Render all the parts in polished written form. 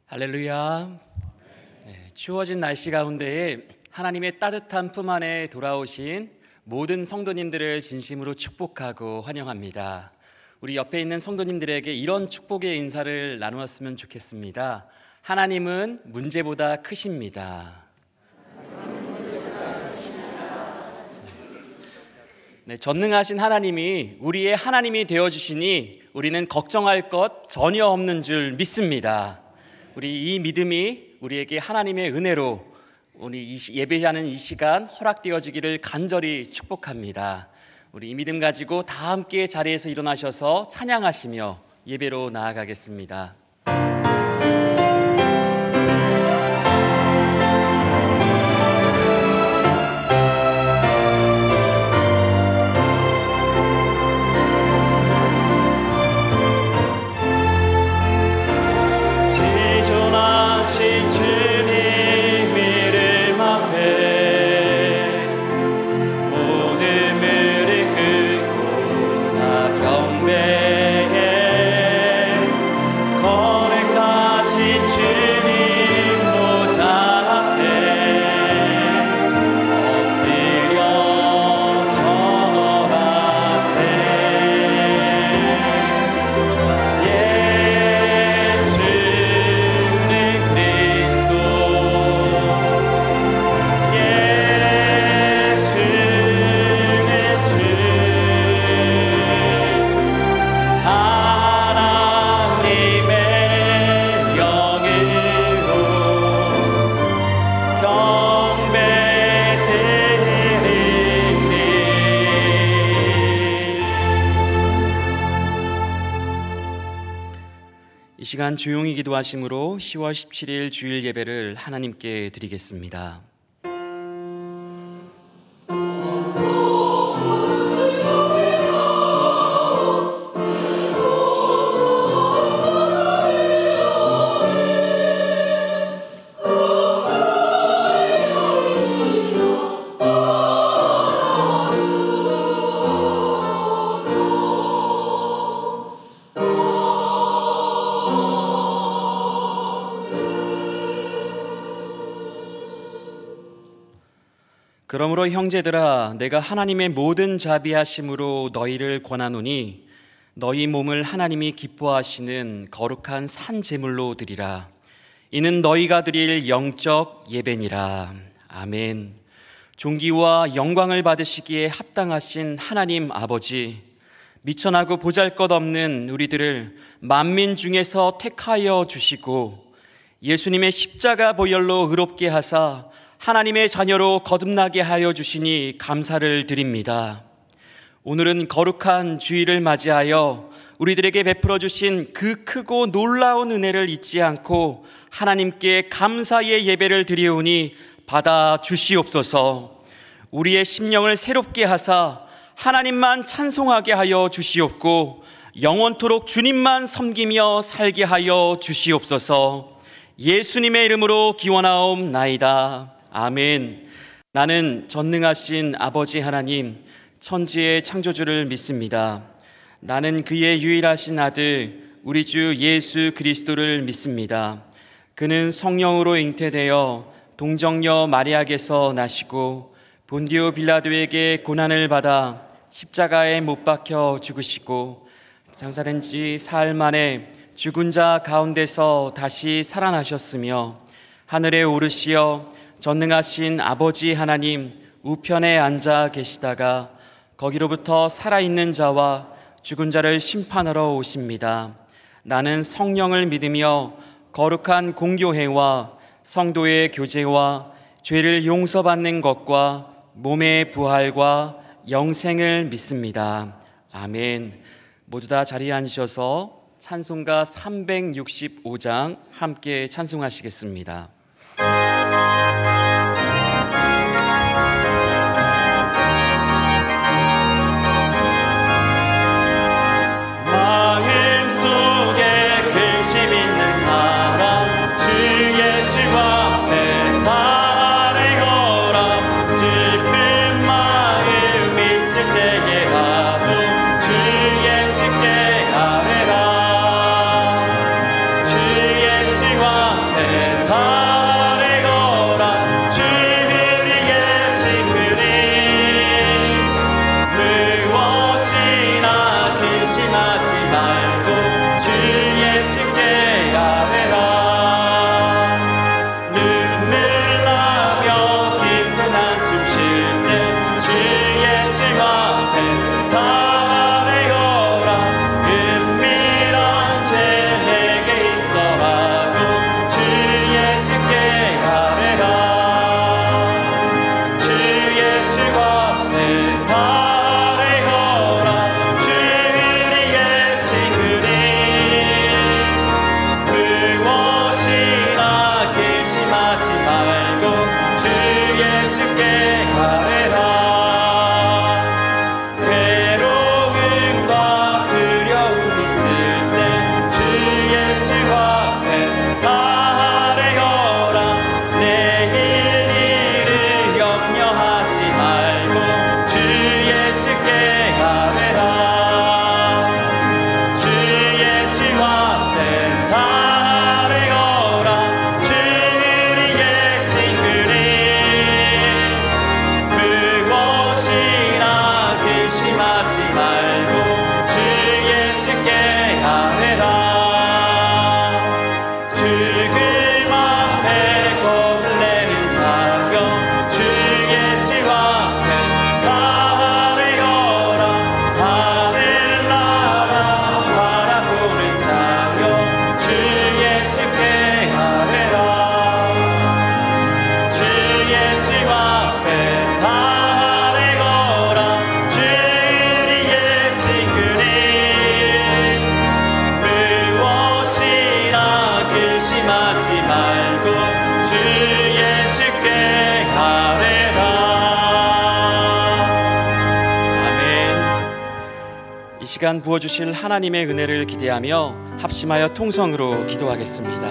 할렐루야. 추워진 날씨 가운데에 하나님의 따뜻한 품 안에 돌아오신 모든 성도님들을 진심으로 축복하고 환영합니다. 우리 옆에 있는 성도님들에게 이런 축복의 인사를 나누었으면 좋겠습니다. 하나님은 문제보다 크십니다. 전능하신 하나님이 우리의 하나님이 되어주시니 우리는 걱정할 것 전혀 없는 줄 믿습니다. 우리 이 믿음이 우리에게 하나님의 은혜로 우리 예배하는 이 시간 허락되어지기를 간절히 축복합니다. 우리 이 믿음 가지고 다 함께 자리에서 일어나셔서 찬양하시며 예배로 나아가겠습니다. 이 시간 조용히 기도하심으로 10월 17일 주일 예배를 하나님께 드리겠습니다. 그러므로 형제들아, 내가 하나님의 모든 자비하심으로 너희를 권하노니 너희 몸을 하나님이 기뻐하시는 거룩한 산 제물로 드리라. 이는 너희가 드릴 영적 예배니라. 아멘. 존귀와 영광을 받으시기에 합당하신 하나님 아버지, 미천하고 보잘것없는 우리들을 만민 중에서 택하여 주시고 예수님의 십자가 보혈로 의롭게 하사 하나님의 자녀로 거듭나게 하여 주시니 감사를 드립니다. 오늘은 거룩한 주일을 맞이하여 우리들에게 베풀어 주신 그 크고 놀라운 은혜를 잊지 않고 하나님께 감사의 예배를 드리오니 받아 주시옵소서. 우리의 심령을 새롭게 하사 하나님만 찬송하게 하여 주시옵고 영원토록 주님만 섬기며 살게 하여 주시옵소서. 예수님의 이름으로 기원하옵나이다. 아멘. 나는 전능하신 아버지 하나님, 천지의 창조주를 믿습니다. 나는 그의 유일하신 아들 우리 주 예수 그리스도를 믿습니다. 그는 성령으로 잉태되어 동정녀 마리아에게서 나시고 본디오 빌라도에게 고난을 받아 십자가에 못 박혀 죽으시고 장사된 지 사흘 만에 죽은 자 가운데서 다시 살아나셨으며 하늘에 오르시어 전능하신 아버지 하나님 우편에 앉아 계시다가 거기로부터 살아있는 자와 죽은 자를 심판하러 오십니다. 나는 성령을 믿으며 거룩한 공교회와 성도의 교제와 죄를 용서받는 것과 몸의 부활과 영생을 믿습니다. 아멘. 모두 다 자리에 앉으셔서 찬송가 365장 함께 찬송하시겠습니다. 주 예수와 이 시간 부어주실 하나님의 은혜를 기대하며 합심하여 통성으로 기도하겠습니다.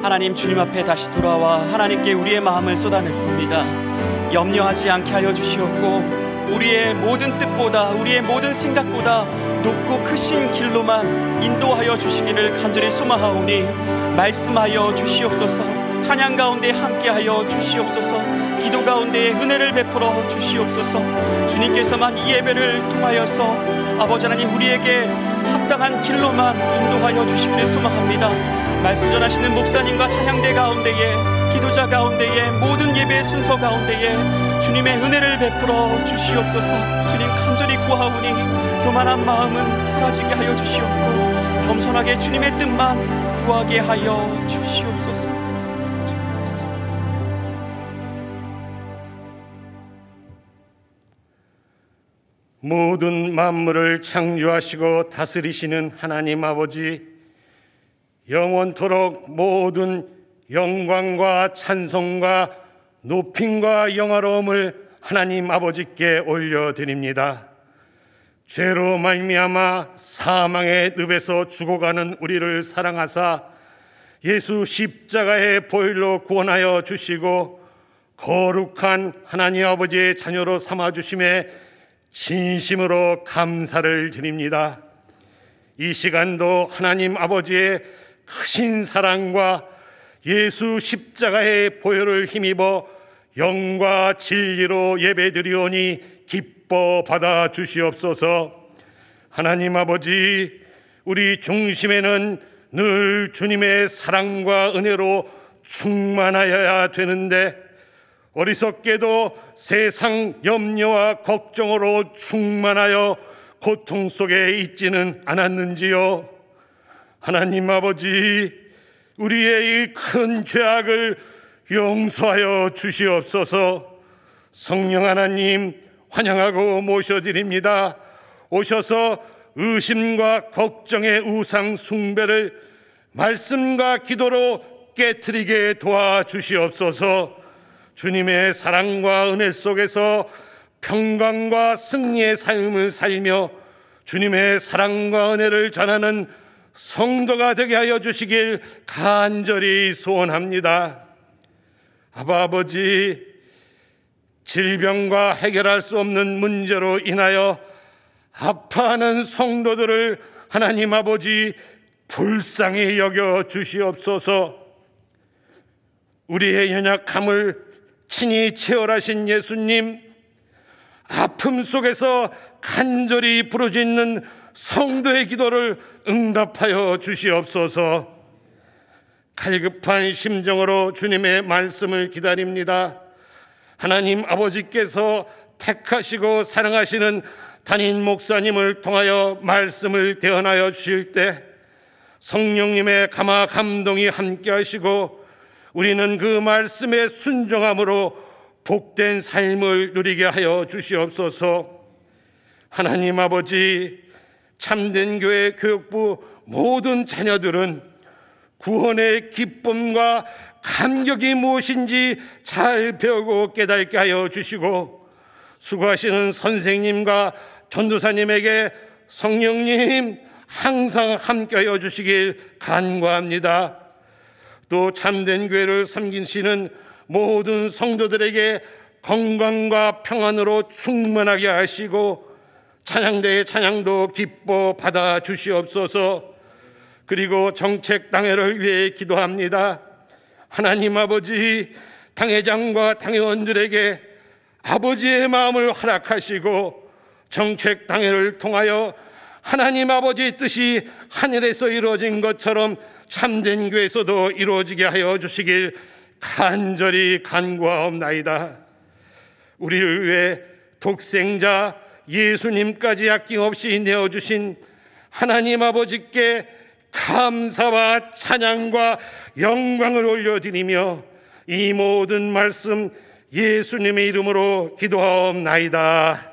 하나님, 주님 앞에 다시 돌아와 하나님께 우리의 마음을 쏟아냈습니다. 염려하지 않게 하여 주시옵고 우리의 모든 뜻보다, 우리의 모든 생각보다 높고 크신 길로만 인도하여 주시기를 간절히 소망하오니 말씀하여 주시옵소서. 찬양 가운데 함께하여 주시옵소서. 기도 가운데 은혜를 베풀어 주시옵소서. 주님께서만 이 예배를 통하여서 아버지 하나님 우리에게 합당한 길로만 인도하여 주시기를 소망합니다. 말씀 전하시는 목사님과 찬양대 가운데에, 기도자 가운데에, 모든 예배의 순서 가운데에 주님의 은혜를 베풀어 주시옵소서. 주님 간절히 구하오니 교만한 마음은 사라지게 하여 주시옵고 겸손하게 주님의 뜻만 구하게 하여 주시옵소서. 모든 만물을 창조하시고 다스리시는 하나님 아버지, 영원토록 모든 영광과 찬송과 높임과 영화로움을 하나님 아버지께 올려드립니다. 죄로 말미암아 사망의 늪에서 죽어가는 우리를 사랑하사 예수 십자가의 보혈로 구원하여 주시고 거룩한 하나님 아버지의 자녀로 삼아주심에 진심으로 감사를 드립니다. 이 시간도 하나님 아버지의 크신 사랑과 예수 십자가의 보혈을 힘입어 영과 진리로 예배드리오니 기뻐 받아 주시옵소서. 하나님 아버지, 우리 중심에는 늘 주님의 사랑과 은혜로 충만하여야 되는데 어리석게도 세상 염려와 걱정으로 충만하여 고통 속에 있지는 않았는지요. 하나님 아버지, 우리의 이 큰 죄악을 용서하여 주시옵소서. 성령 하나님 환영하고 모셔드립니다. 오셔서 의심과 걱정의 우상 숭배를 말씀과 기도로 깨트리게 도와주시옵소서. 주님의 사랑과 은혜 속에서 평강과 승리의 삶을 살며 주님의 사랑과 은혜를 전하는 성도가 되게 하여 주시길 간절히 소원합니다. 아버지, 질병과 해결할 수 없는 문제로 인하여 아파하는 성도들을 하나님 아버지 불쌍히 여겨 주시옵소서. 우리의 연약함을 친히 체험하신 예수님, 아픔 속에서 간절히 부르짖는 성도의 기도를 응답하여 주시옵소서. 갈급한 심정으로 주님의 말씀을 기다립니다. 하나님 아버지께서 택하시고 사랑하시는 담임 목사님을 통하여 말씀을 대언하여 주실 때 성령님의 감화 감동이 함께 하시고 우리는 그 말씀에 순종함으로 복된 삶을 누리게 하여 주시옵소서. 하나님 아버지, 참된 교회 교육부 모든 자녀들은 구원의 기쁨과 감격이 무엇인지 잘 배우고 깨닫게 하여 주시고, 수고하시는 선생님과 전도사님에게 성령님 항상 함께하여 주시길 간구합니다. 또 참된 교회를 섬기시는 모든 성도들에게 건강과 평안으로 충만하게 하시고 찬양대의 찬양도 기뻐 받아 주시옵소서. 그리고 정책 당회를 위해 기도합니다. 하나님 아버지, 당회장과 당회원들에게 아버지의 마음을 허락하시고 정책 당회를 통하여 하나님 아버지의 뜻이 하늘에서 이루어진 것처럼 참된 교회에서도 이루어지게 하여 주시길 간절히 간구하옵나이다. 우리를 위해 독생자 예수님까지 아낌없이 내어주신 하나님 아버지께 감사와 찬양과 영광을 올려드리며 이 모든 말씀 예수님의 이름으로 기도하옵나이다.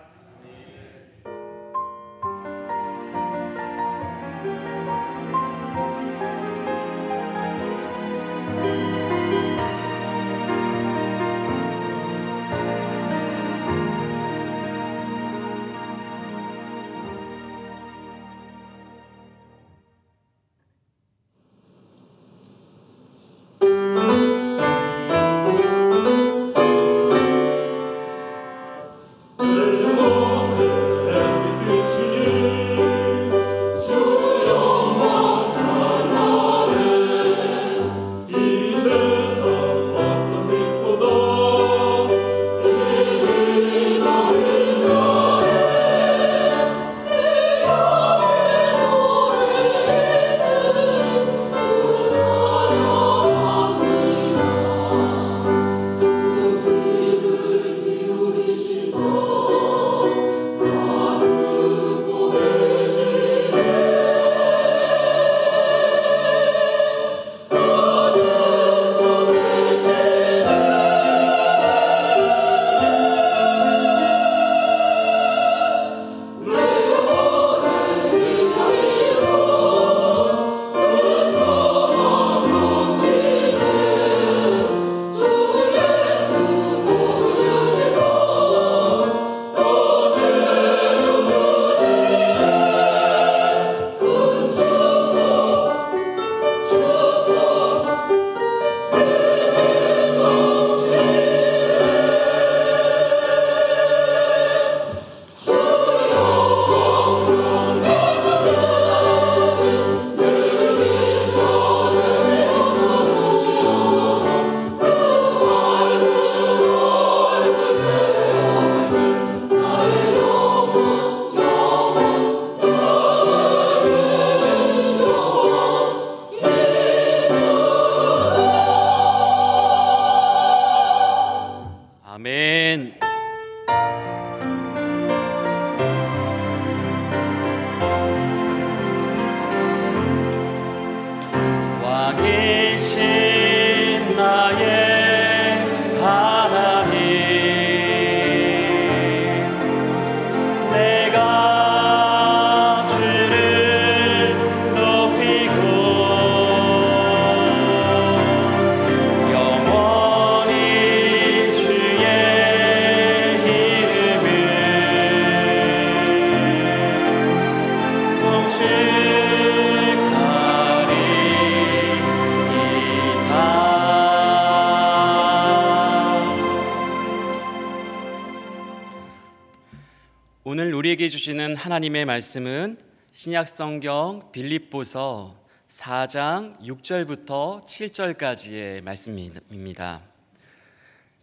우리에게 주시는 하나님의 말씀은 신약성경 빌립보서 4장 6절부터 7절까지의 말씀입니다.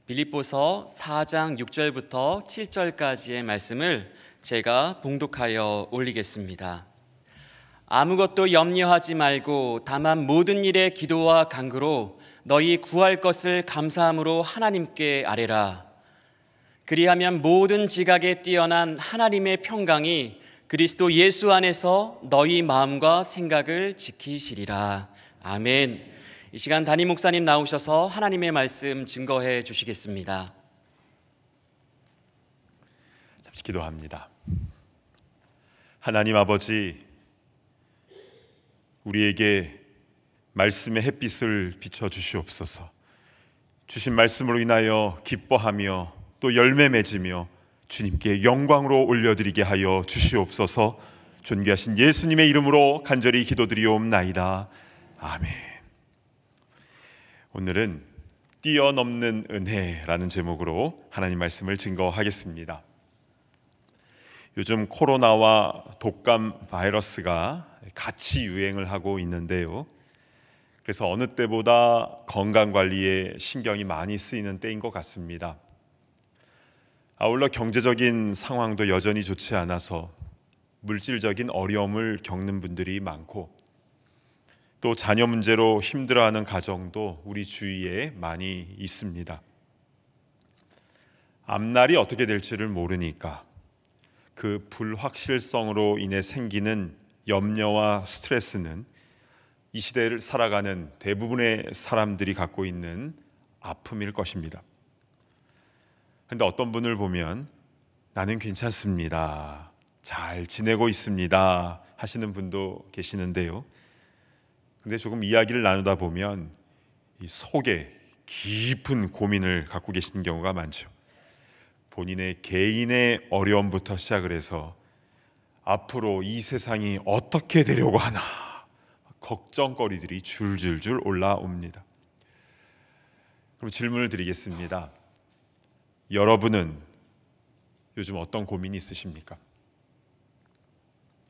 빌립보서 4장 6절부터 7절까지의 말씀을 제가 봉독하여 올리겠습니다. 아무것도 염려하지 말고 다만 모든 일에 기도와 간구로 너희 구할 것을 감사함으로 하나님께 아뢰라. 그리하면 모든 지각에 뛰어난 하나님의 평강이 그리스도 예수 안에서 너희 마음과 생각을 지키시리라. 아멘. 이 시간 담임 목사님 나오셔서 하나님의 말씀 증거해 주시겠습니다. 잠시 기도합니다. 하나님 아버지, 우리에게 말씀의 햇빛을 비춰 주시옵소서. 주신 말씀으로 인하여 기뻐하며 또 열매 맺으며 주님께 영광으로 올려드리게 하여 주시옵소서. 존귀하신 예수님의 이름으로 간절히 기도드리옵나이다. 아멘. 오늘은 뛰어넘는 은혜라는 제목으로 하나님 말씀을 증거하겠습니다. 요즘 코로나와 독감 바이러스가 같이 유행을 하고 있는데요. 그래서 어느 때보다 건강관리에 신경이 많이 쓰이는 때인 것 같습니다. 아울러 경제적인 상황도 여전히 좋지 않아서 물질적인 어려움을 겪는 분들이 많고, 또 자녀 문제로 힘들어하는 가정도 우리 주위에 많이 있습니다. 앞날이 어떻게 될지를 모르니까 그 불확실성으로 인해 생기는 염려와 스트레스는 이 시대를 살아가는 대부분의 사람들이 갖고 있는 아픔일 것입니다. 그런데 어떤 분을 보면 나는 괜찮습니다, 잘 지내고 있습니다 하시는 분도 계시는데요. 근데 조금 이야기를 나누다 보면 이 속에 깊은 고민을 갖고 계시는 경우가 많죠. 본인의 개인의 어려움부터 시작을 해서 앞으로 이 세상이 어떻게 되려고 하나 걱정거리들이 줄줄줄 올라옵니다. 그럼 질문을 드리겠습니다. 여러분은 요즘 어떤 고민이 있으십니까?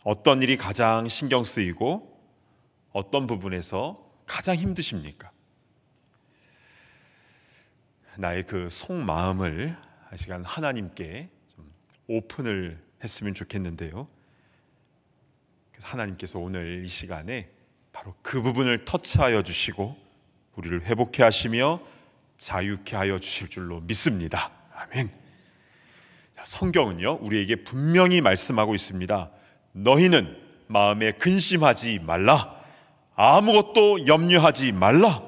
어떤 일이 가장 신경 쓰이고 어떤 부분에서 가장 힘드십니까? 나의 그 속마음을 한 시간 하나님께 좀 오픈을 했으면 좋겠는데요. 그래서 하나님께서 오늘 이 시간에 바로 그 부분을 터치하여 주시고 우리를 회복해 하시며 자유케 하여 주실 줄로 믿습니다. 아멘. 성경은요, 우리에게 분명히 말씀하고 있습니다. 너희는 마음에 근심하지 말라. 아무것도 염려하지 말라.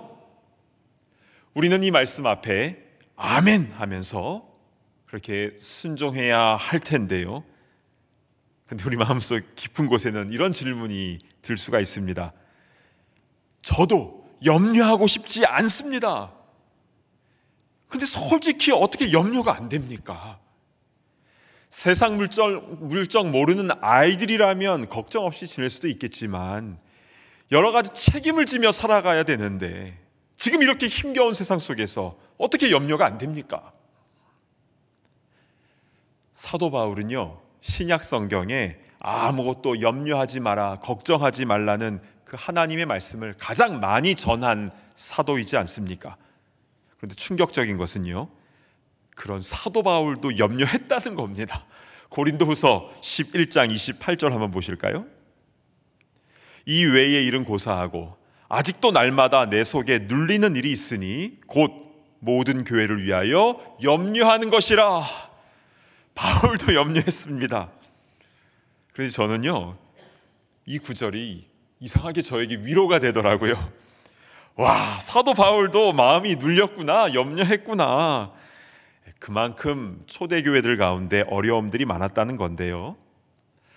우리는 이 말씀 앞에 아멘 하면서 그렇게 순종해야 할 텐데요. 근데 우리 마음속 깊은 곳에는 이런 질문이 들 수가 있습니다. 저도 염려하고 싶지 않습니다. 근데 솔직히 어떻게 염려가 안 됩니까? 세상 물정 모르는 아이들이라면 걱정 없이 지낼 수도 있겠지만 여러 가지 책임을 지며 살아가야 되는데 지금 이렇게 힘겨운 세상 속에서 어떻게 염려가 안 됩니까? 사도 바울은요, 신약 성경에 아무것도 염려하지 마라, 걱정하지 말라는 그 하나님의 말씀을 가장 많이 전한 사도이지 않습니까? 그런데 충격적인 것은요, 그런 사도 바울도 염려했다는 겁니다. 고린도후서 11장 28절 한번 보실까요? 이 외의 일은 고사하고 아직도 날마다 내 속에 눌리는 일이 있으니 곧 모든 교회를 위하여 염려하는 것이라. 바울도 염려했습니다. 그래서 저는요, 이 구절이 이상하게 저에게 위로가 되더라고요. 와, 사도 바울도 마음이 눌렸구나, 염려했구나. 그만큼 초대교회들 가운데 어려움들이 많았다는 건데요.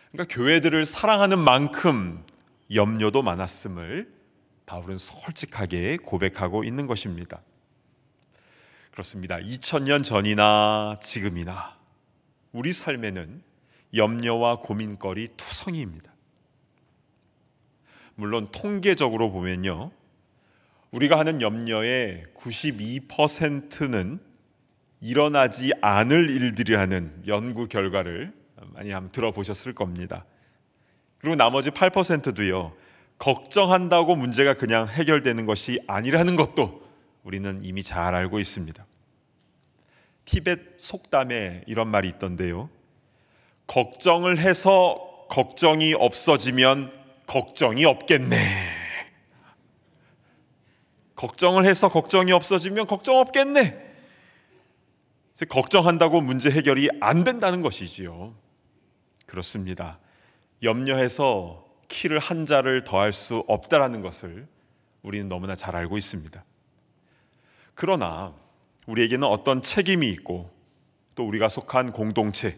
그러니까 교회들을 사랑하는 만큼 염려도 많았음을 바울은 솔직하게 고백하고 있는 것입니다. 그렇습니다. 2000년 전이나 지금이나 우리 삶에는 염려와 고민거리 투성이입니다. 물론 통계적으로 보면요, 우리가 하는 염려의 92%는 일어나지 않을 일들이라는 연구 결과를 많이 한번 들어보셨을 겁니다. 그리고 나머지 8%도요, 걱정한다고 문제가 그냥 해결되는 것이 아니라는 것도 우리는 이미 잘 알고 있습니다. 티벳 속담에 이런 말이 있던데요, 걱정을 해서 걱정이 없어지면 걱정이 없겠네. 걱정을 해서 걱정이 없어지면 걱정 없겠네. 걱정한다고 문제 해결이 안 된다는 것이지요. 그렇습니다. 염려해서 키를 한 자를 더할 수 없다라는 것을 우리는 너무나 잘 알고 있습니다. 그러나 우리에게는 어떤 책임이 있고, 또 우리가 속한 공동체,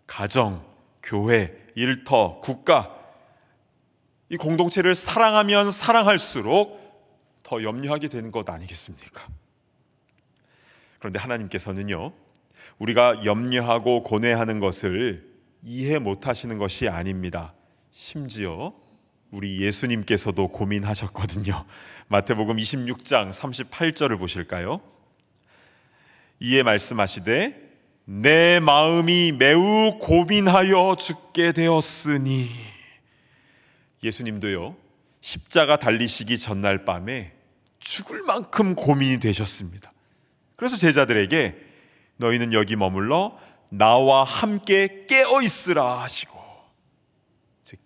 가정, 교회, 일터, 국가, 이 공동체를 사랑하면 사랑할수록 더 염려하게 되는 것 아니겠습니까? 그런데 하나님께서는요, 우리가 염려하고 고뇌하는 것을 이해 못하시는 것이 아닙니다. 심지어 우리 예수님께서도 고민하셨거든요. 마태복음 26장 38절을 보실까요? 이에 말씀하시되 내 마음이 매우 고민하여 죽게 되었으니. 예수님도요, 십자가 달리시기 전날 밤에 죽을 만큼 고민이 되셨습니다. 그래서 제자들에게 너희는 여기 머물러 나와 함께 깨어 있으라 하시고,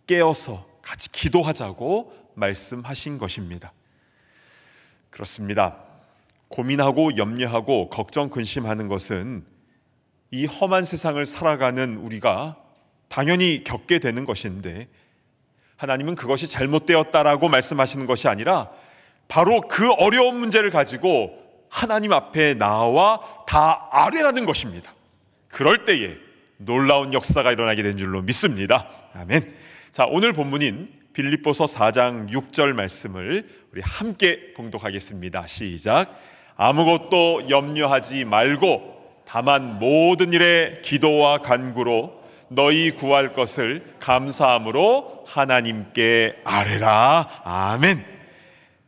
깨어서 같이 기도하자고 말씀하신 것입니다. 그렇습니다. 고민하고 염려하고 걱정 근심하는 것은 이 험한 세상을 살아가는 우리가 당연히 겪게 되는 것인데, 하나님은 그것이 잘못되었다라고 말씀하시는 것이 아니라 바로 그 어려운 문제를 가지고 하나님 앞에 나와 다 아뢰라는 것입니다. 그럴 때에 놀라운 역사가 일어나게 된 줄로 믿습니다. 아멘. 자, 오늘 본문인 빌립보서 4장 6절 말씀을 우리 함께 봉독하겠습니다. 시작. 아무것도 염려하지 말고 다만 모든 일에 기도와 간구로 너희 구할 것을 감사함으로 하나님께 아뢰라. 아멘.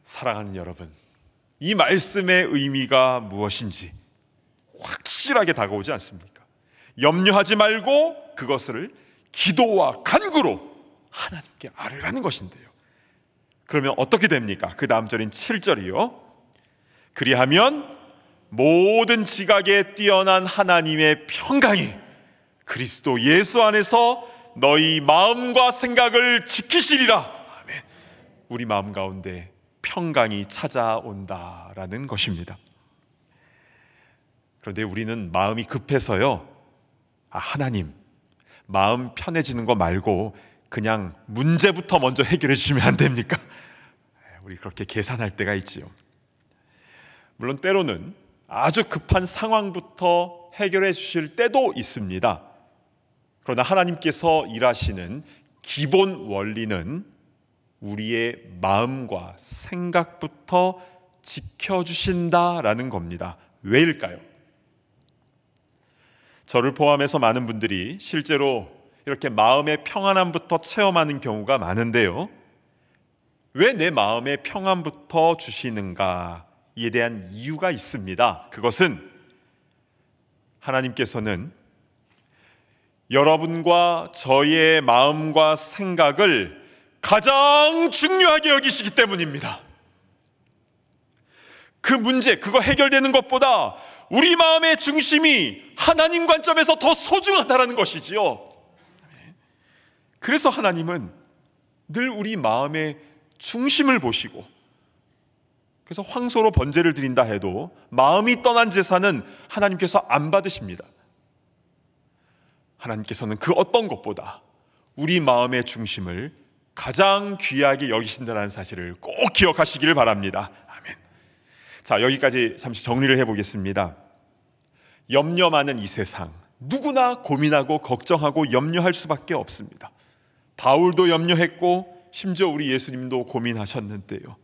사랑하는 여러분, 이 말씀의 의미가 무엇인지 확실하게 다가오지 않습니까? 염려하지 말고 그것을 기도와 간구로 하나님께 아뢰라는 것인데요, 그러면 어떻게 됩니까? 그 다음 절인 7절이요. 그리하면 모든 지각에 뛰어난 하나님의 평강이 그리스도 예수 안에서 너희 마음과 생각을 지키시리라. 아멘. 우리 마음 가운데 평강이 찾아온다라는 것입니다. 그런데 우리는 마음이 급해서요, 하나님, 마음 편해지는 거 말고 그냥 문제부터 먼저 해결해 주시면 안 됩니까? 우리 그렇게 계산할 때가 있지요. 물론 때로는 아주 급한 상황부터 해결해 주실 때도 있습니다. 그러나 하나님께서 일하시는 기본 원리는 우리의 마음과 생각부터 지켜주신다라는 겁니다. 왜일까요? 저를 포함해서 많은 분들이 실제로 이렇게 마음의 평안함부터 체험하는 경우가 많은데요, 왜 내 마음의 평안부터 주시는가에 대한 이유가 있습니다. 그것은 하나님께서는 여러분과 저의 마음과 생각을 가장 중요하게 여기시기 때문입니다. 그 문제, 그거 해결되는 것보다 우리 마음의 중심이 하나님 관점에서 더 소중하다는 것이지요. 그래서 하나님은 늘 우리 마음의 중심을 보시고, 그래서 황소로 번제를 드린다 해도 마음이 떠난 제사는 하나님께서 안 받으십니다. 하나님께서는 그 어떤 것보다 우리 마음의 중심을 가장 귀하게 여기신다는 사실을 꼭 기억하시기를 바랍니다. 아멘. 자, 여기까지 잠시 정리를 해보겠습니다. 염려 많은 이 세상, 누구나 고민하고 걱정하고 염려할 수밖에 없습니다. 바울도 염려했고 심지어 우리 예수님도 고민하셨는데요,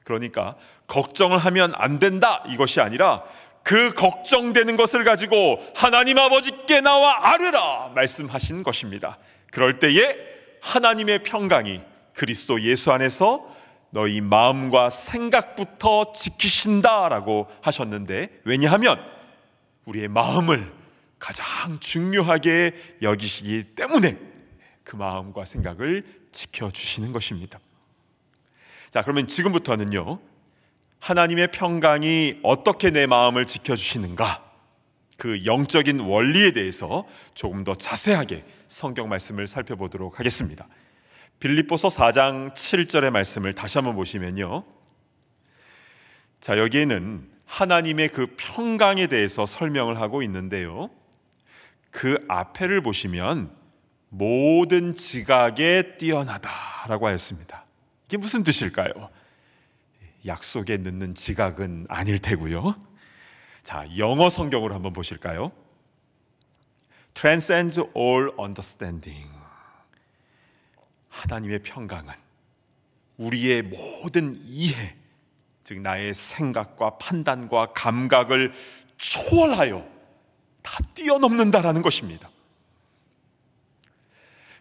그러니까 걱정을 하면 안 된다 이것이 아니라 그 걱정되는 것을 가지고 하나님 아버지께 나와 아뢰라 말씀하신 것입니다. 그럴 때에 하나님의 평강이 그리스도 예수 안에서 너희 마음과 생각부터 지키신다라고 하셨는데, 왜냐하면 우리의 마음을 가장 중요하게 여기시기 때문에 그 마음과 생각을 지켜주시는 것입니다. 자, 그러면 지금부터는요, 하나님의 평강이 어떻게 내 마음을 지켜주시는가, 그 영적인 원리에 대해서 조금 더 자세하게 성경 말씀을 살펴보도록 하겠습니다. 빌립보서 4장 7절의 말씀을 다시 한번 보시면요, 자, 여기에는 하나님의 그 평강에 대해서 설명을 하고 있는데요, 그 앞에를 보시면 모든 지각에 뛰어나다라고 하였습니다. 이게 무슨 뜻일까요? 약속에 늦는 지각은 아닐 테고요. 자, 영어 성경으로 한번 보실까요? Transcends all understanding. 하나님의 평강은 우리의 모든 이해, 즉 나의 생각과 판단과 감각을 초월하여 다 뛰어넘는다라는 것입니다.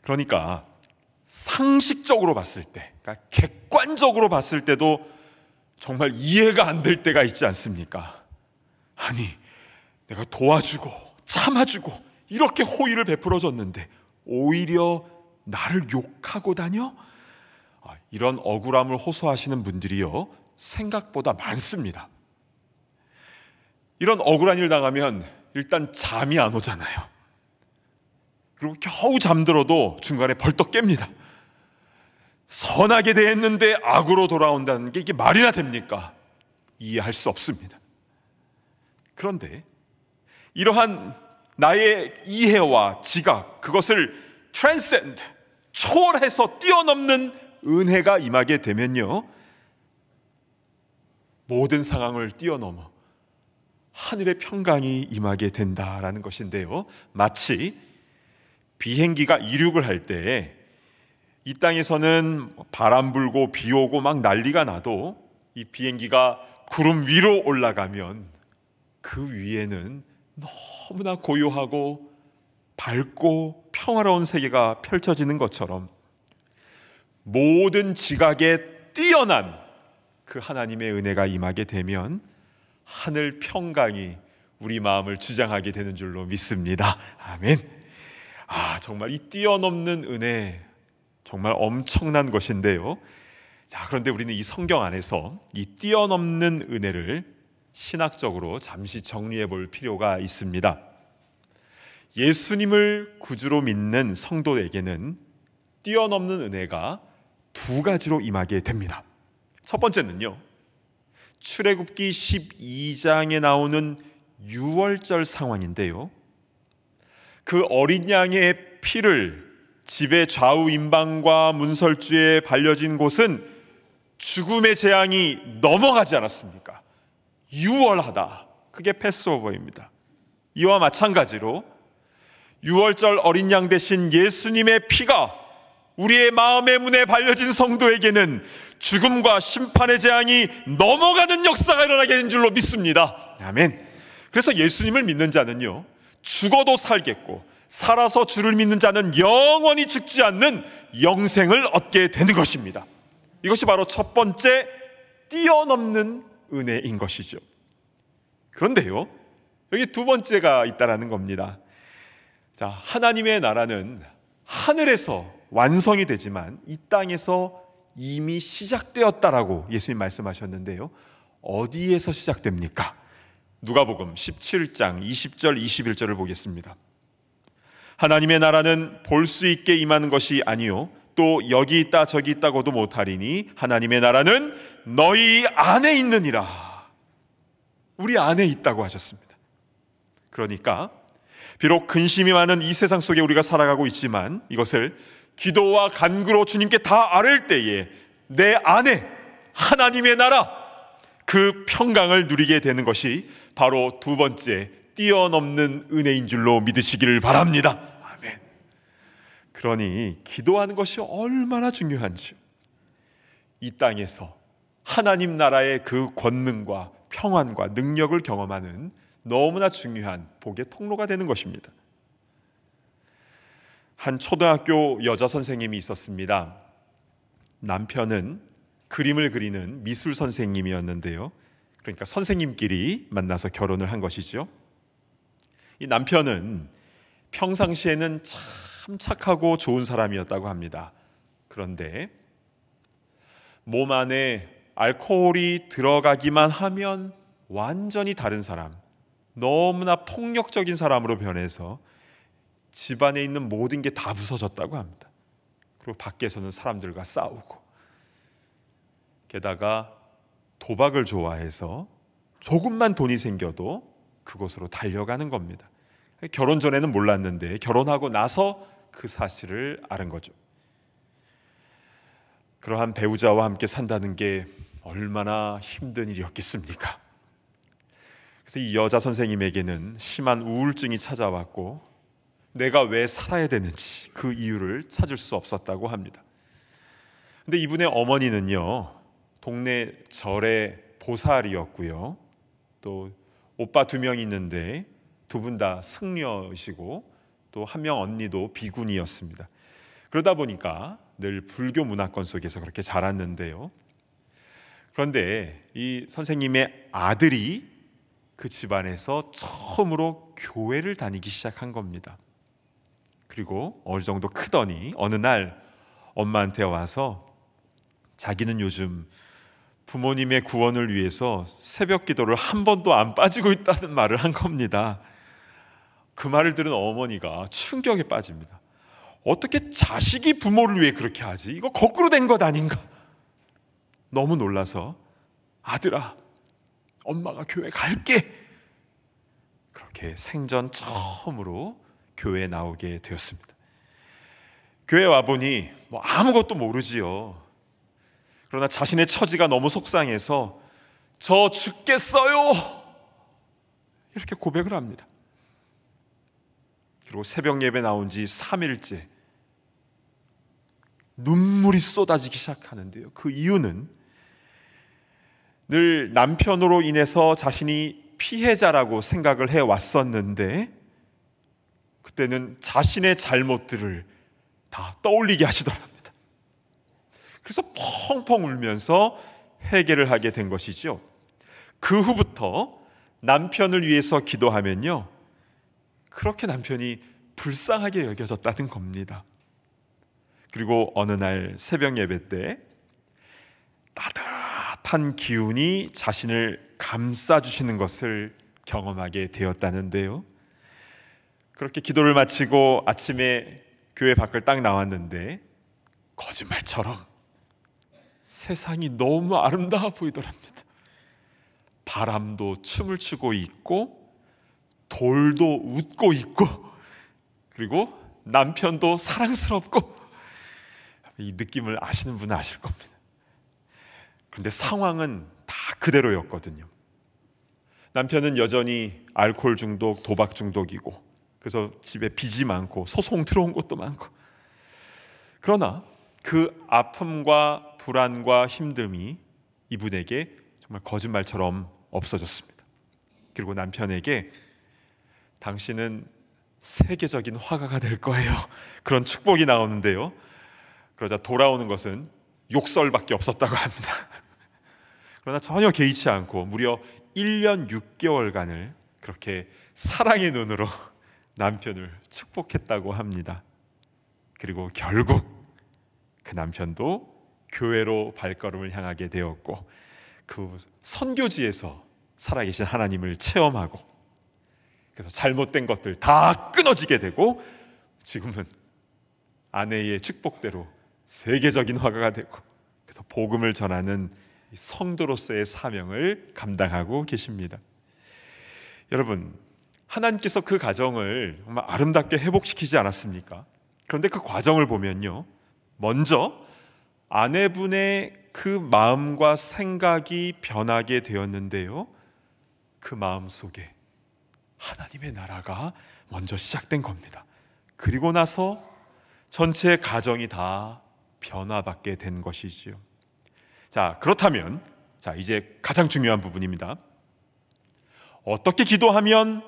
그러니까 상식적으로 봤을 때, 그러니까 객관적으로 봤을 때도 정말 이해가 안 될 때가 있지 않습니까? 아니, 내가 도와주고 참아주고 이렇게 호의를 베풀어줬는데 오히려 나를 욕하고 다녀? 이런 억울함을 호소하시는 분들이요, 생각보다 많습니다. 이런 억울한 일 당하면 일단 잠이 안 오잖아요. 그리고 겨우 잠들어도 중간에 벌떡 깹니다. 선하게 대했는데 악으로 돌아온다는 게 이게 말이나 됩니까? 이해할 수 없습니다. 그런데 이러한 나의 이해와 지각, 그것을 transcend, 초월해서 뛰어넘는 은혜가 임하게 되면요, 모든 상황을 뛰어넘어 하늘의 평강이 임하게 된다라는 것인데요, 마치 비행기가 이륙을 할 때 이 땅에서는 바람 불고 비 오고 막 난리가 나도 이 비행기가 구름 위로 올라가면 그 위에는 너무나 고요하고 밝고 평화로운 세계가 펼쳐지는 것처럼 모든 지각에 뛰어난 그 하나님의 은혜가 임하게 되면 하늘 평강이 우리 마음을 주장하게 되는 줄로 믿습니다. 아멘. 정말 이 뛰어넘는 은혜, 정말 엄청난 것인데요. 자, 그런데 우리는 이 성경 안에서 이 뛰어넘는 은혜를 신학적으로 잠시 정리해 볼 필요가 있습니다. 예수님을 구주로 믿는 성도에게는 뛰어넘는 은혜가 두 가지로 임하게 됩니다. 첫 번째는요, 출애굽기 12장에 나오는 유월절 상황인데요, 그 어린 양의 피를 집의 좌우 임방과 문설주에 발려진 곳은 죽음의 재앙이 넘어가지 않았습니까? 유월하다, 그게 패스오버입니다. 이와 마찬가지로 유월절 어린 양 대신 예수님의 피가 우리의 마음의 문에 발려진 성도에게는 죽음과 심판의 재앙이 넘어가는 역사가 일어나게 된 줄로 믿습니다. 아멘. 그래서 예수님을 믿는 자는요, 죽어도 살겠고 살아서 주를 믿는 자는 영원히 죽지 않는 영생을 얻게 되는 것입니다. 이것이 바로 첫 번째 뛰어넘는 은혜인 것이죠. 그런데요, 여기 두 번째가 있다라는 겁니다. 자, 하나님의 나라는 하늘에서 완성이 되지만 이 땅에서 이미 시작되었다라고 예수님 말씀하셨는데요, 어디에서 시작됩니까? 누가복음 17장 20절 21절을 보겠습니다. 하나님의 나라는 볼 수 있게 임하는 것이 아니요 또 여기 있다 저기 있다고도 못하리니 하나님의 나라는 너희 안에 있느니라. 우리 안에 있다고 하셨습니다. 그러니까 비록 근심이 많은 이 세상 속에 우리가 살아가고 있지만 이것을 기도와 간구로 주님께 다 아뢰을 때에 내 안에 하나님의 나라, 그 평강을 누리게 되는 것이 바로 두 번째 뛰어넘는 은혜인 줄로 믿으시기를 바랍니다. 아멘. 그러니 기도하는 것이 얼마나 중요한지, 이 땅에서 하나님 나라의 그 권능과 평안과 능력을 경험하는 너무나 중요한 복의 통로가 되는 것입니다. 한 초등학교 여자 선생님이 있었습니다. 남편은 그림을 그리는 미술 선생님이었는데요, 그러니까 선생님끼리 만나서 결혼을 한 것이죠. 이 남편은 평상시에는 참 착하고 좋은 사람이었다고 합니다. 그런데 몸 안에 알코올이 들어가기만 하면 완전히 다른 사람, 너무나 폭력적인 사람으로 변해서 집안에 있는 모든 게 다 부서졌다고 합니다. 그리고 밖에서는 사람들과 싸우고, 게다가 도박을 좋아해서 조금만 돈이 생겨도 그곳으로 달려가는 겁니다. 결혼 전에는 몰랐는데 결혼하고 나서 그 사실을 알은 거죠. 그러한 배우자와 함께 산다는 게 얼마나 힘든 일이었겠습니까? 그래서 이 여자 선생님에게는 심한 우울증이 찾아왔고 내가 왜 살아야 되는지 그 이유를 찾을 수 없었다고 합니다. 근데 이분의 어머니는요, 동네 절의 보살이었고요, 또 오빠 2명 있는데 2분 다 승려이시고 또 1명 언니도 비군이었습니다. 그러다 보니까 늘 불교 문화권 속에서 그렇게 자랐는데요. 그런데 이 선생님의 아들이 그 집안에서 처음으로 교회를 다니기 시작한 겁니다. 그리고 어느 정도 크더니 어느 날 엄마한테 와서 자기는 요즘 부모님의 구원을 위해서 새벽 기도를 한 번도 안 빠지고 있다는 말을 한 겁니다. 그 말을 들은 어머니가 충격에 빠집니다. 어떻게 자식이 부모를 위해 그렇게 하지? 이거 거꾸로 된 것 아닌가? 너무 놀라서 아들아, 엄마가 교회 갈게. 그렇게 생전 처음으로 교회에 나오게 되었습니다. 교회 와보니 뭐 아무것도 모르지요. 그러나 자신의 처지가 너무 속상해서 저 죽겠어요, 이렇게 고백을 합니다. 그리고 새벽 예배 나온 지 3일째 눈물이 쏟아지기 시작하는데요. 그 이유는 늘 남편으로 인해서 자신이 피해자라고 생각을 해왔었는데 그때는 자신의 잘못들을 다 떠올리게 하시더랍니다. 그래서 펑펑 울면서 회개를 하게 된 것이죠. 그 후부터 남편을 위해서 기도하면요, 그렇게 남편이 불쌍하게 여겨졌다는 겁니다. 그리고 어느 날 새벽 예배 때 따뜻한 기운이 자신을 감싸주시는 것을 경험하게 되었다는데요. 그렇게 기도를 마치고 아침에 교회 밖을 딱 나왔는데 거짓말처럼 세상이 너무 아름다워 보이더랍니다. 바람도 춤을 추고 있고 돌도 웃고 있고 그리고 남편도 사랑스럽고, 이 느낌을 아시는 분은 아실 겁니다. 그런데 상황은 다 그대로였거든요. 남편은 여전히 알코올 중독, 도박 중독이고, 그래서 집에 빚이 많고 소송 들어온 것도 많고, 그러나 그 아픔과 불안과 힘듦이 이분에게 정말 거짓말처럼 없어졌습니다. 그리고 남편에게 당신은 세계적인 화가가 될 거예요, 그런 축복이 나오는데요. 그러자 돌아오는 것은 욕설밖에 없었다고 합니다. 그러나 전혀 개의치 않고 무려 1년 6개월간을 그렇게 사랑의 눈으로 남편을 축복했다고 합니다. 그리고 결국 그 남편도 교회로 발걸음을 향하게 되었고, 그 선교지에서 살아계신 하나님을 체험하고, 그래서 잘못된 것들 다 끊어지게 되고, 지금은 아내의 축복대로 세계적인 화가가 되고, 그래서 복음을 전하는 성도로서의 사명을 감당하고 계십니다. 여러분, 하나님께서 그 가정을 정말 아름답게 회복시키지 않았습니까? 그런데 그 과정을 보면요, 먼저 아내분의 그 마음과 생각이 변하게 되었는데요, 그 마음 속에 하나님의 나라가 먼저 시작된 겁니다. 그리고 나서 전체 가정이 다 변화받게 된 것이지요. 자, 그렇다면 이제 가장 중요한 부분입니다. 어떻게 기도하면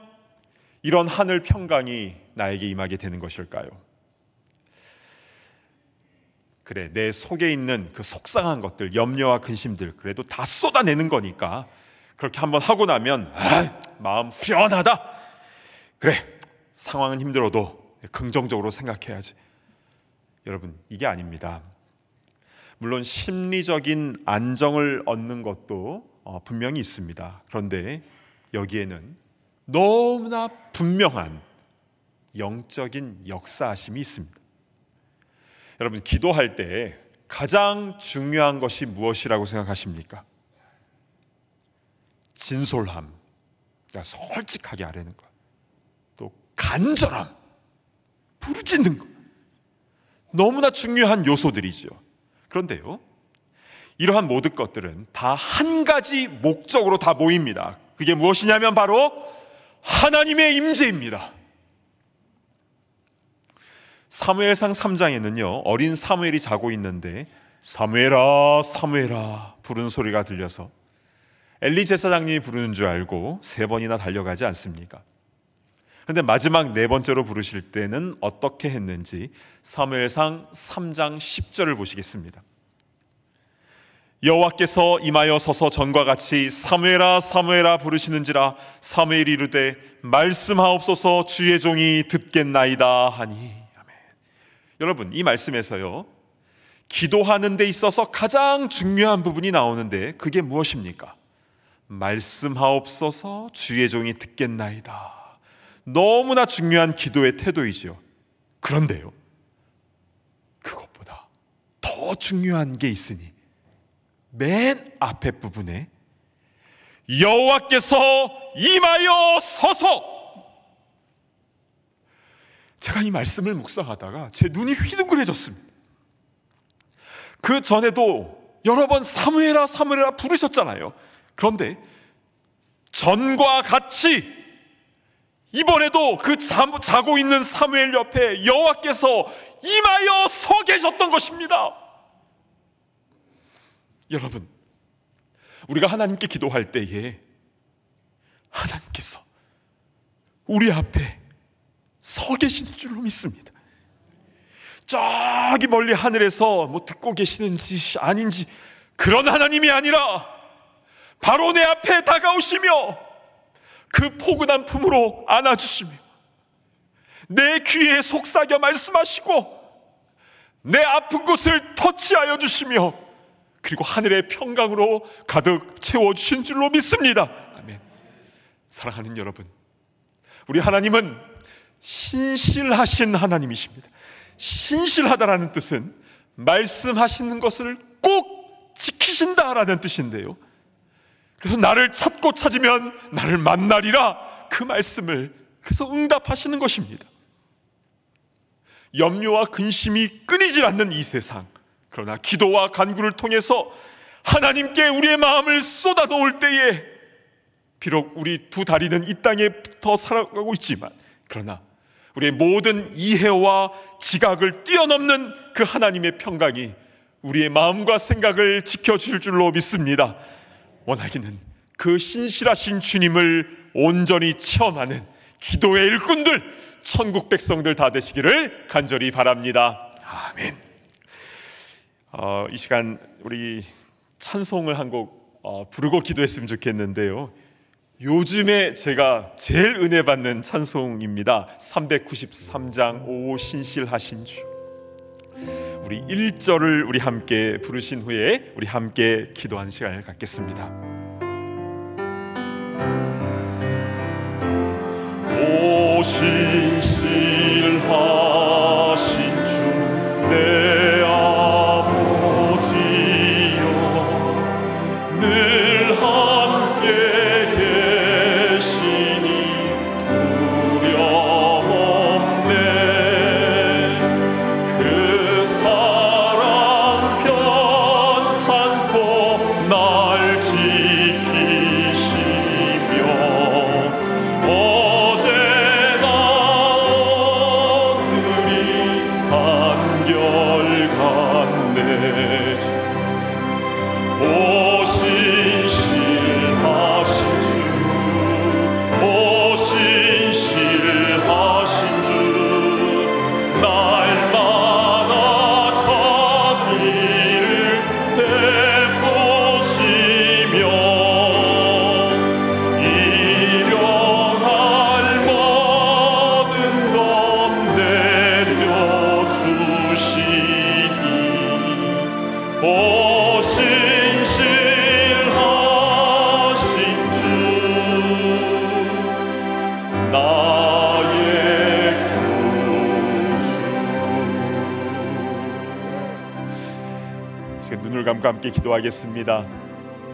이런 하늘 평강이 나에게 임하게 되는 것일까요? 그래, 내 속에 있는 그 속상한 것들, 염려와 근심들, 그래도 다 쏟아내는 거니까 그렇게 한번 하고 나면 마음 후련하다, 그래, 상황은 힘들어도 긍정적으로 생각해야지. 여러분, 이게 아닙니다. 물론 심리적인 안정을 얻는 것도 분명히 있습니다. 그런데 여기에는 너무나 분명한 영적인 역사하심이 있습니다. 여러분, 기도할 때 가장 중요한 것이 무엇이라고 생각하십니까? 진솔함, 그러니까 솔직하게 아뢰는 것, 또 간절함, 부르짖는 것, 너무나 중요한 요소들이죠. 그런데요, 이러한 모든 것들은 다 한 가지 목적으로 다 모입니다. 그게 무엇이냐면 바로 하나님의 임재입니다. 사무엘상 3장에는요, 어린 사무엘이 자고 있는데 사무엘아 사무엘아 부르는 소리가 들려서 엘리 제사장님이 부르는 줄 알고 3번이나 달려가지 않습니까? 그런데 마지막 4번째로 부르실 때는 어떻게 했는지 사무엘상 3장 10절을 보시겠습니다. 여호와께서 임하여 서서 전과 같이 사무엘아 사무엘아 부르시는지라 사무엘이 이르되 말씀하옵소서 주의 종이 듣겠나이다 하니. 아멘. 여러분, 이 말씀에서요, 기도하는 데 있어서 가장 중요한 부분이 나오는데 그게 무엇입니까? 말씀하옵소서 주의 종이 듣겠나이다. 너무나 중요한 기도의 태도이죠. 그런데요, 그것보다 더 중요한 게 있으니 맨 앞에 부분에 여호와께서 임하여 서서. 제가 이 말씀을 묵상하다가 제 눈이 휘둥그레졌습니다. 그 전에도 여러 번 사무엘아 사무엘아 부르셨잖아요. 그런데 전과 같이 이번에도 그 자고 있는 사무엘 옆에 여호와께서 임하여 서 계셨던 것입니다. 여러분, 우리가 하나님께 기도할 때에 하나님께서 우리 앞에 서 계시는 줄로 믿습니다. 저기 멀리 하늘에서 뭐 듣고 계시는지 아닌지 그런 하나님이 아니라 바로 내 앞에 다가오시며 그 포근한 품으로 안아주시며 내 귀에 속삭여 말씀하시고 내 아픈 곳을 터치하여 주시며 그리고 하늘의 평강으로 가득 채워주신 줄로 믿습니다. 아멘. 사랑하는 여러분, 우리 하나님은 신실하신 하나님이십니다. 신실하다라는 뜻은 말씀하시는 것을 꼭 지키신다라는 뜻인데요, 그래서 나를 찾고 찾으면 나를 만나리라, 그 말씀을 그래서 응답하시는 것입니다. 염려와 근심이 끊이질 않는 이 세상, 그러나 기도와 간구를 통해서 하나님께 우리의 마음을 쏟아놓을 때에 비록 우리 두 다리는 이 땅에 더 살아가고 있지만, 그러나 우리의 모든 이해와 지각을 뛰어넘는 그 하나님의 평강이 우리의 마음과 생각을 지켜줄 줄로 믿습니다. 원하기는 그 신실하신 주님을 온전히 체험하는 기도의 일꾼들, 천국 백성들 다 되시기를 간절히 바랍니다. 아멘. 이 시간 우리 찬송을 한 곡 부르고 기도했으면 좋겠는데요, 요즘에 제가 제일 은혜 받는 찬송입니다. 393장 오 신실하신 주. 우리 1절을 우리 함께 부르신 후에 우리 함께 기도하는 시간을 갖겠습니다. 오 신실하신 주 내 아버지여, 늘 함께 계시니 두려움 없네. 그 사랑 편찮고 날 지키시며 어제나 눈을 감고 함께 기도하겠습니다.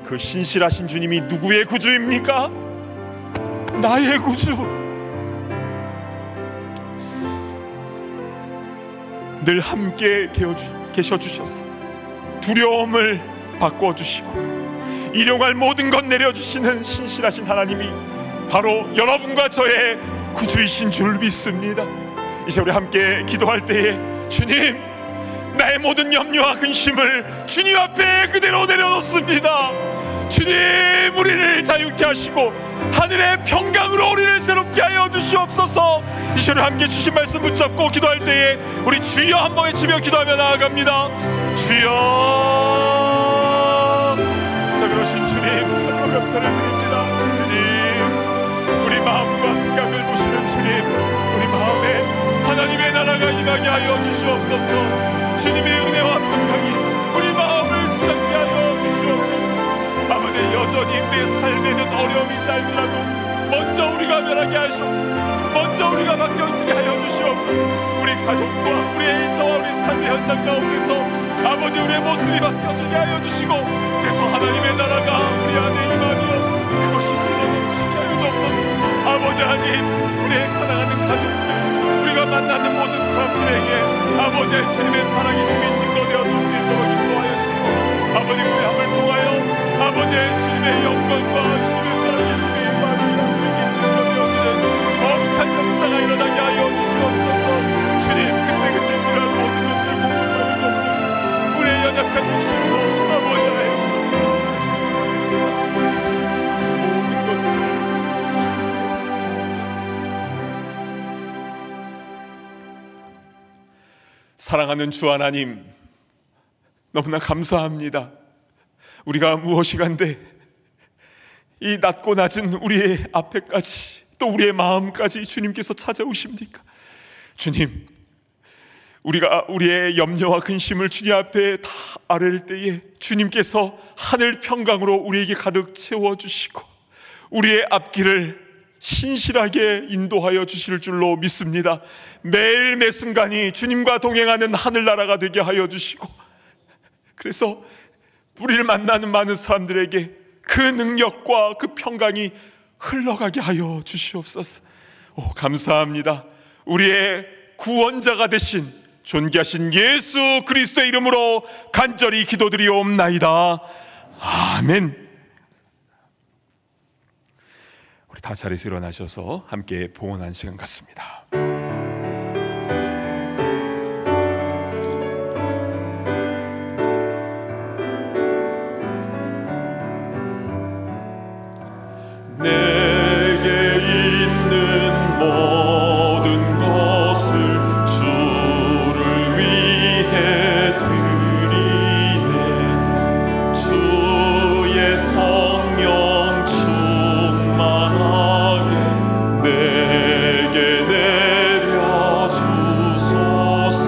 그 신실하신 주님이 누구의 구주입니까? 나의 구주. 늘 함께 계셔 주셔서 두려움을 바꿔주시고 일용할 모든 것 내려주시는 신실하신 하나님이 바로 여러분과 저의 구주이신 줄 믿습니다. 이제 우리 함께 기도할 때에 주님, 나의 모든 염려와 근심을 주님 앞에 그대로 내려놓습니다. 주님, 우리를 자유케 하시고 하늘의 평강으로 우리를 새롭게 하여 주시옵소서. 이 시간에 함께 주신 말씀 붙잡고 기도할 때에 우리 주여 한번 외치며 기도하며 나아갑니다. 주여. 자비로우신 주님, 참으로 감사를 드립니다. 주님, 우리 마음과 생각을 보시는 주님, 우리 마음에 하나님의 나라가 임하게 하여 주시옵소서. 주님의 은혜와 평강이 우리 마음을 주장케 하여 주시옵소서. 아버지, 여전히 우리의 삶에는 어려움이 있다 할지라도 먼저 우리가 변하게 하시옵소서. 먼저 우리가 바뀌어지게 하여 주시옵소서. 우리 가족과 우리의 일터와 우리 삶의 현장 가운데서 아버지, 우리의 모습이 바뀌어지게 하여 주시고, 그래서 하나님의 나라가 우리 안에 임하며 그것이 흘러넘치게 하여 주옵소서. 아버지 하나님, 우리의 사랑하는 가족들, 우리가 만나는 모든 사람들에게 아버지의 주님의 사랑이 힘이 증거되어 줄 수 있도록 인도하여 주시고, 아버지 그 함을 통하여 아버지의 주님의 영광과 주님의 사랑이 힘이 많은 사람들에게 증거되어지는 거룩한 역사가 일어나게 하여 주시옵소서. 주님, 그때 필요한 모든 것들 공급하여 주옵소서. 우리의 연약한 육신으로 아버지의 모든 것을 사랑하는 주 하나님, 너무나 감사합니다. 우리가 무엇이간데 이 낮고 낮은 우리의 앞에까지, 또 우리의 마음까지 주님께서 찾아오십니까? 주님, 우리가 우리의 염려와 근심을 주님 앞에 다 아뢰를 때에 주님께서 하늘 평강으로 우리에게 가득 채워주시고 우리의 앞길을 신실하게 인도하여 주실 줄로 믿습니다. 매일 매 순간이 주님과 동행하는 하늘나라가 되게 하여 주시고, 그래서 우리를 만나는 많은 사람들에게 그 능력과 그 평강이 흘러가게 하여 주시옵소서. 감사합니다. 우리의 구원자가 되신 존귀하신 예수 그리스도의 이름으로 간절히 기도드리옵나이다. 아멘. 우리 다 자리에서 일어나셔서 함께 봉헌하는 시간 갖습니다. 내게 있는 모든 것을 주를 위해 드리네. 주의 성령 충만하게 내게 내려 주소서.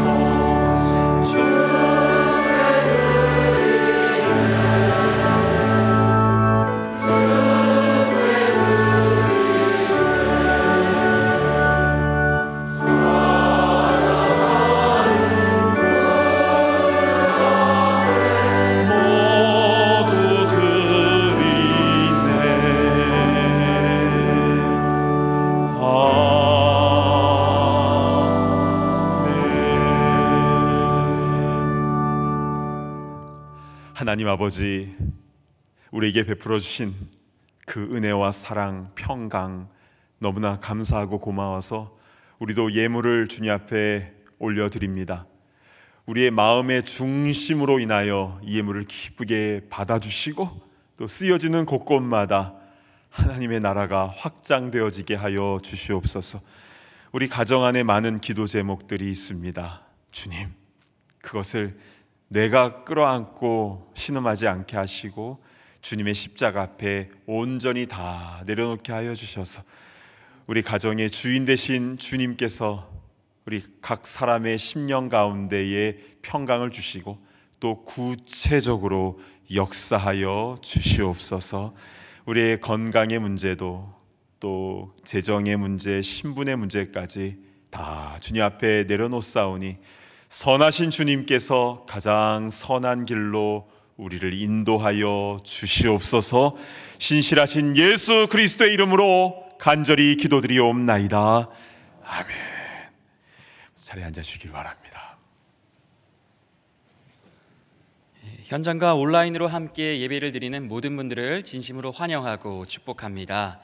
하나님 아버지, 우리에게 베풀어 주신 그 은혜와 사랑, 평강 너무나 감사하고 고마워서 우리도 예물을 주님 앞에 올려드립니다. 우리의 마음의 중심으로 인하여 이 예물을 기쁘게 받아주시고 또 쓰여지는 곳곳마다 하나님의 나라가 확장되어지게 하여 주시옵소서. 우리 가정 안에 많은 기도 제목들이 있습니다. 주님, 그것을 내가 끌어안고 신음하지 않게 하시고 주님의 십자가 앞에 온전히 다 내려놓게 하여 주셔서 우리 가정의 주인 되신 주님께서 우리 각 사람의 심령 가운데에 평강을 주시고 또 구체적으로 역사하여 주시옵소서. 우리의 건강의 문제도 또 재정의 문제, 신분의 문제까지 다 주님 앞에 내려놓사오니 선하신 주님께서 가장 선한 길로 우리를 인도하여 주시옵소서. 신실하신 예수 그리스도의 이름으로 간절히 기도드리옵나이다. 아멘. 자리에 앉아주시길 바랍니다. 현장과 온라인으로 함께 예배를 드리는 모든 분들을 진심으로 환영하고 축복합니다.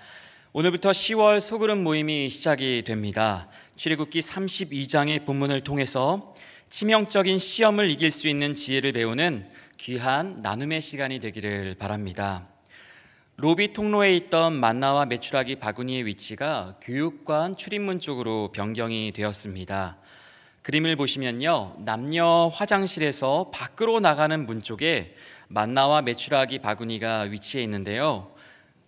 오늘부터 10월 소그룹 모임이 시작이 됩니다. 출애굽기 32장의 본문을 통해서 치명적인 시험을 이길 수 있는 지혜를 배우는 귀한 나눔의 시간이 되기를 바랍니다. 로비 통로에 있던 만나와 메추라기 바구니의 위치가 교육관 출입문 쪽으로 변경이 되었습니다. 그림을 보시면요, 남녀 화장실에서 밖으로 나가는 문 쪽에 만나와 메추라기 바구니가 위치해 있는데요,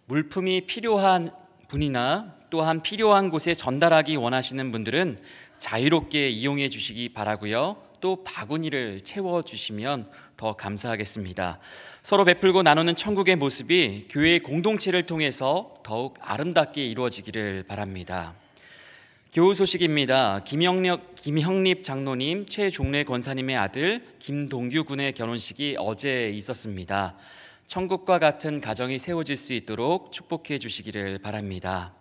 물품이 필요한 분이나 또한 필요한 곳에 전달하기 원하시는 분들은 자유롭게 이용해 주시기 바라고요. 또 바구니를 채워주시면 더 감사하겠습니다. 서로 베풀고 나누는 천국의 모습이 교회의 공동체를 통해서 더욱 아름답게 이루어지기를 바랍니다. 교우 소식입니다. 김형립 장로님, 최종래 권사님의 아들 김동규 군의 결혼식이 어제 있었습니다. 천국과 같은 가정이 세워질 수 있도록 축복해 주시기를 바랍니다.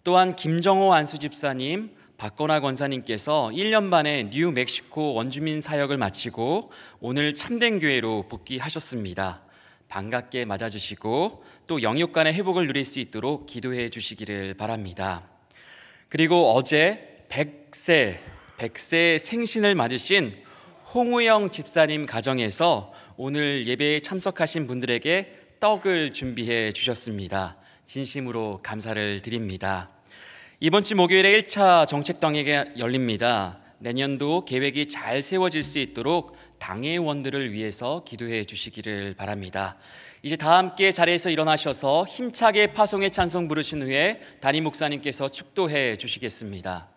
또한 김정호 안수집사님, 박건화 권사님께서 1년 만에 뉴멕시코 원주민 사역을 마치고 오늘 참된 교회로 복귀하셨습니다. 반갑게 맞아주시고 또 영육간의 회복을 누릴 수 있도록 기도해 주시기를 바랍니다. 그리고 어제 100세 생신을 맞으신 홍우영 집사님 가정에서 오늘 예배에 참석하신 분들에게 떡을 준비해 주셨습니다. 진심으로 감사를 드립니다. 이번 주 목요일에 1차 정책당회가 열립니다. 내년도 계획이 잘 세워질 수 있도록 당회원들을 위해서 기도해 주시기를 바랍니다. 이제 다 함께 자리에서 일어나셔서 힘차게 파송의 찬송 부르신 후에 담임 목사님께서 축도해 주시겠습니다.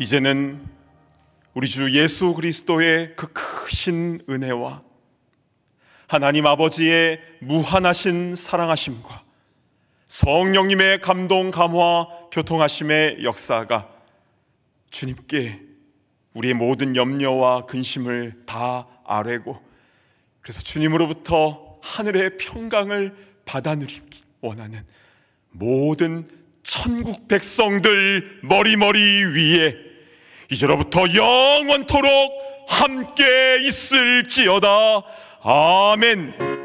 이제는 우리 주 예수 그리스도의 그 크신 은혜와 하나님 아버지의 무한하신 사랑하심과 성령님의 감동, 감화, 교통하심의 역사가 주님께 우리의 모든 염려와 근심을 다 아뢰고 그래서 주님으로부터 하늘의 평강을 받아 누리기 원하는 모든 천국 백성들 머리머리 위에 이제로부터 영원토록 함께 있을지어다. 아멘.